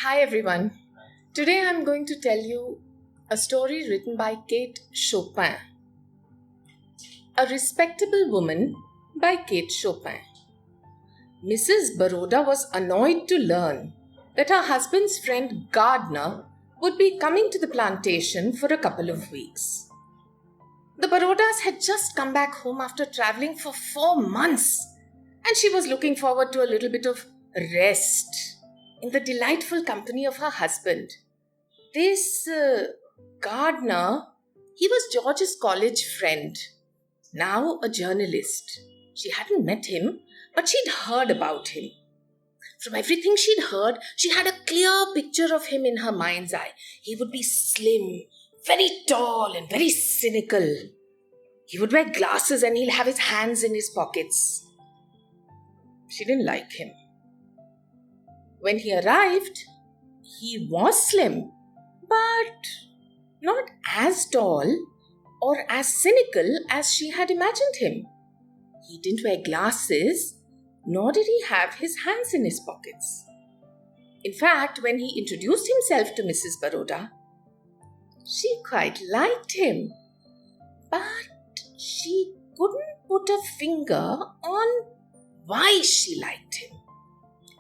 Hi everyone. Today I'm going to tell you a story written by Kate Chopin. A Respectable Woman by Kate Chopin. Mrs. Baroda was annoyed to learn that her husband's friend Gardner would be coming to the plantation for a couple of weeks. The Barodas had just come back home after traveling for 4 months, and she was looking forward to a little bit of rest in the delightful company of her husband. This Gardner, he was George's college friend, now a journalist. She hadn't met him, but she'd heard about him. From everything she'd heard, she had a clear picture of him in her mind's eye. He would be slim, very tall, and very cynical. He would wear glasses and he'll have his hands in his pockets. She didn't like him. When he arrived, he was slim, but not as tall or as cynical as she had imagined him. He didn't wear glasses, nor did he have his hands in his pockets. In fact, when he introduced himself to Mrs. Baroda, she quite liked him, but she couldn't put a finger on why she liked him.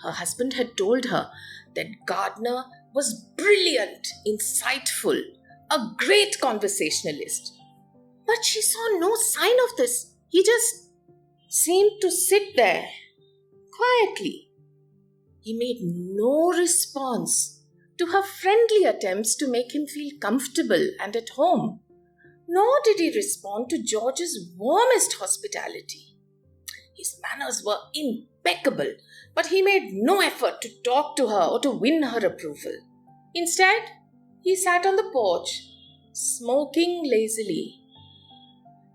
Her husband had told her that Gardner was brilliant, insightful, a great conversationalist. But she saw no sign of this. He just seemed to sit there quietly. He made no response to her friendly attempts to make him feel comfortable and at home, nor did he respond to George's warmest hospitality. His manners were impeccable, but he made no effort to talk to her or to win her approval. Instead, he sat on the porch, smoking lazily,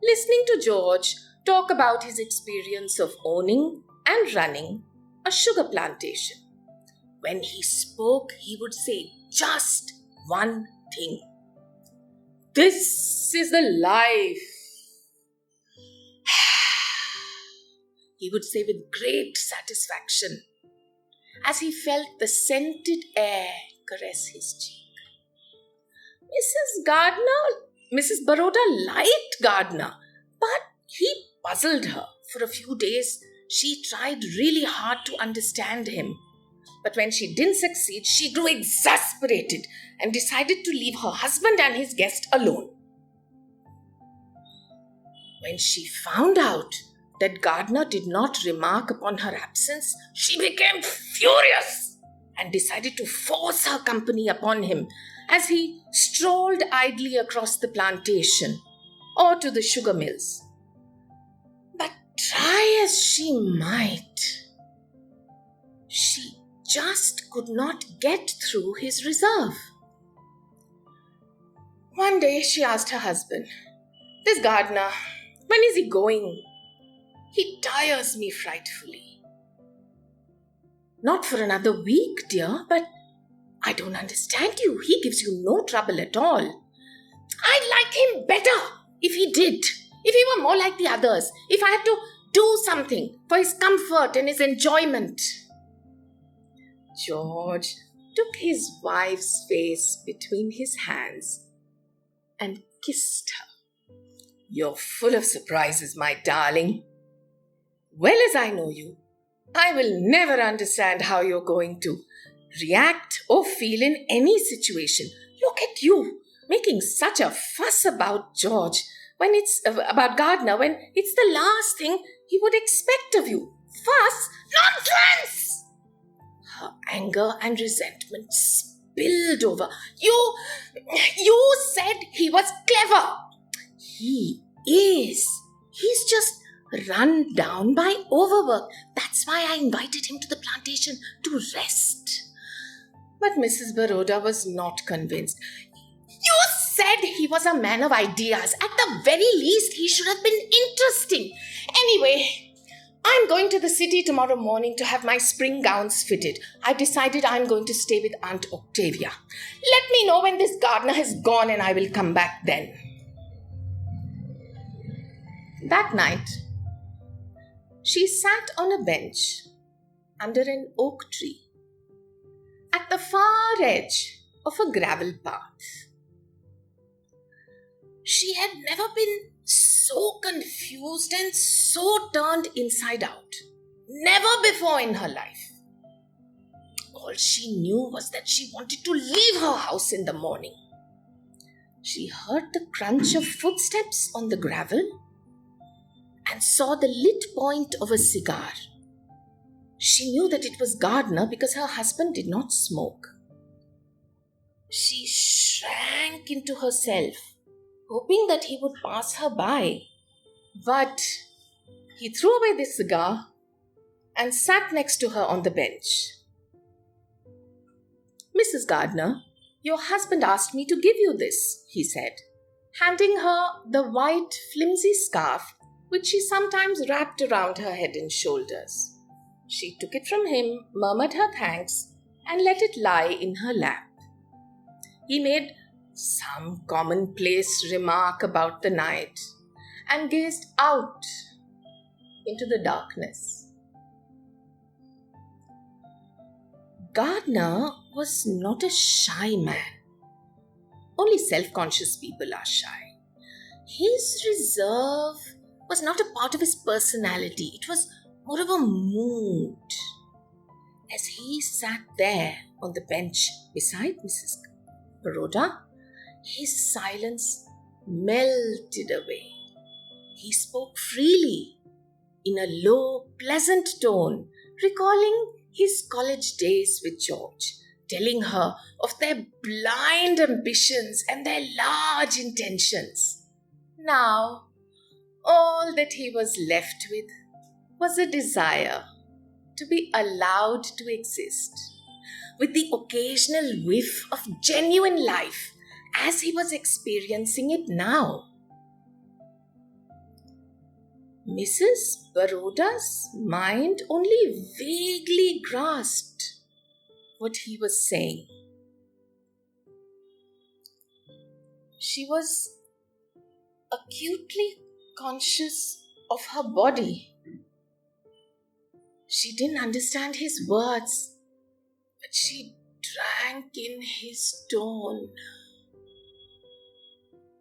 listening to George talk about his experience of owning and running a sugar plantation. When he spoke, he would say just one thing. "This is the life," he would say with great satisfaction as he felt the scented air caress his cheek. Mrs. Baroda liked Gardner, but he puzzled her. For a few days, she tried really hard to understand him. But when she didn't succeed, she grew exasperated and decided to leave her husband and his guest alone. When she found out that Gardner did not remark upon her absence, she became furious and decided to force her company upon him as he strolled idly across the plantation or to the sugar mills. But try as she might, she just could not get through his reserve. One day she asked her husband, "This Gardner, when is he going? He tires me frightfully." "Not for another week, dear, but I don't understand you. He gives you no trouble at all." "I'd like him better if he did, if he were more like the others, if I had to do something for his comfort and his enjoyment." George took his wife's face between his hands and kissed her. "You're full of surprises, my darling. Well as I know you, I will never understand how you're going to react or feel in any situation. Look at you, making such a fuss about George when it's about Gardner, when it's the last thing he would expect of you. Fuss? Nonsense!" Her anger and resentment spilled over. You said he was clever. He is. He's just run down by overwork. That's why I invited him to the plantation to rest. But Mrs. Baroda was not convinced. "You said he was a man of ideas. At the very least, he should have been interesting. Anyway, I'm going to the city tomorrow morning to have my spring gowns fitted. I've decided I'm going to stay with Aunt Octavia. Let me know when this Gardner has gone and I will come back then." That night, she sat on a bench under an oak tree at the a far edge of a gravel path. She had never been so confused and so turned inside out. Never before in her life. All she knew was that she wanted to leave her house in the morning. She heard the crunch of footsteps on the gravel and saw the lit point of a cigar. She knew that it was Gardner because her husband did not smoke. She shrank into herself, hoping that he would pass her by. But he threw away the cigar and sat next to her on the bench. "Mrs. Gardner, your husband asked me to give you this," he said, handing her the white, flimsy scarf which she sometimes wrapped around her head and shoulders. She took it from him, murmured her thanks, and let it lie in her lap. He made some commonplace remark about the night and gazed out into the darkness. Gardner was not a shy man. Only self-conscious people are shy. His reserve was not a part of his personality. It was more of a mood. As he sat there on the bench beside Mrs. Baroda, his silence melted away. He spoke freely, in a low, pleasant tone, recalling his college days with George, telling her of their blind ambitions and their large intentions. Now, all that he was left with was a desire to be allowed to exist, with the occasional whiff of genuine life as he was experiencing it now. Mrs. Baroda's mind only vaguely grasped what he was saying. She was acutely conscious of her body. She didn't understand his words, but she drank in his tone.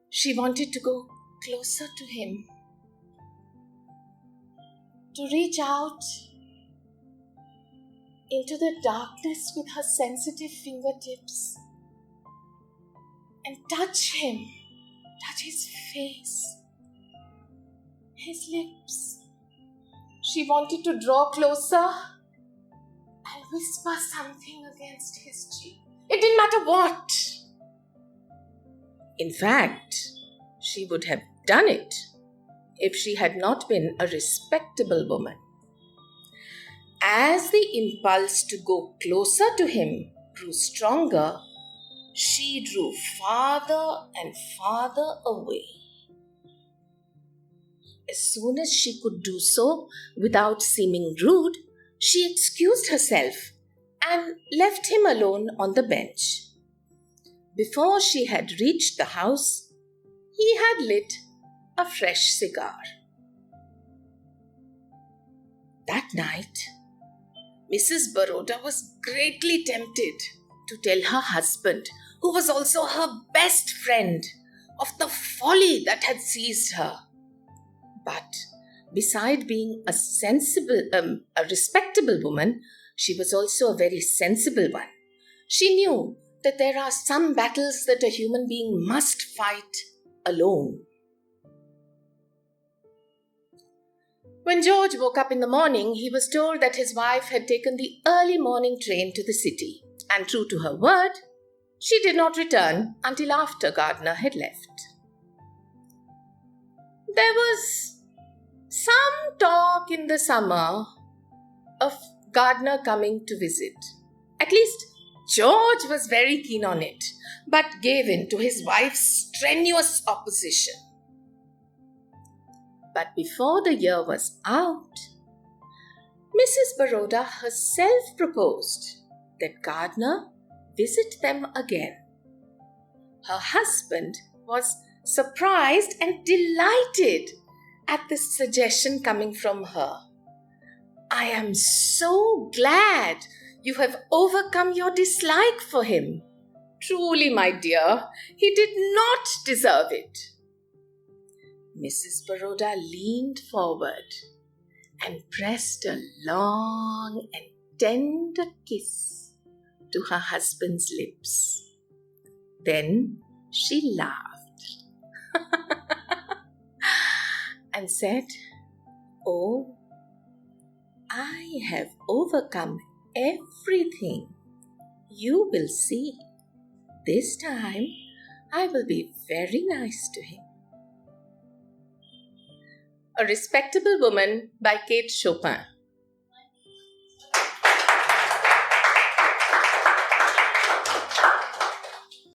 She wanted to go closer to him, to reach out into the darkness with her sensitive fingertips and touch him, touch his face, his lips. She wanted to draw closer and whisper something against his cheek. It didn't matter what. In fact, she would have done it if she had not been a respectable woman. As the impulse to go closer to him grew stronger, she drew farther and farther away. As soon as she could do so without seeming rude, she excused herself and left him alone on the bench. Before she had reached the house, he had lit a fresh cigar. That night, Mrs. Baroda was greatly tempted to tell her husband, who was also her best friend, of the folly that had seized her. But beside being a respectable woman, she was also a very sensible one. She knew that there are some battles that a human being must fight alone. When George woke up in the morning, he was told that his wife had taken the early morning train to the city, and true to her word, she did not return until after Gardner had left. There was some talk in the summer of Gardner coming to visit. At least George was very keen on it, but gave in to his wife's strenuous opposition. But before the year was out, Mrs. Baroda herself proposed that Gardner visit them again. Her husband was surprised and delighted at this suggestion coming from her. "I am so glad You have overcome your dislike for him. Truly, my dear, he did not deserve it." Mrs. Baroda leaned forward and pressed a long and tender kiss to her husband's lips. Then she laughed and said, "Oh, I have overcome everything. You will see. This time I will be very nice to him." A Respectable Woman by Kate Chopin.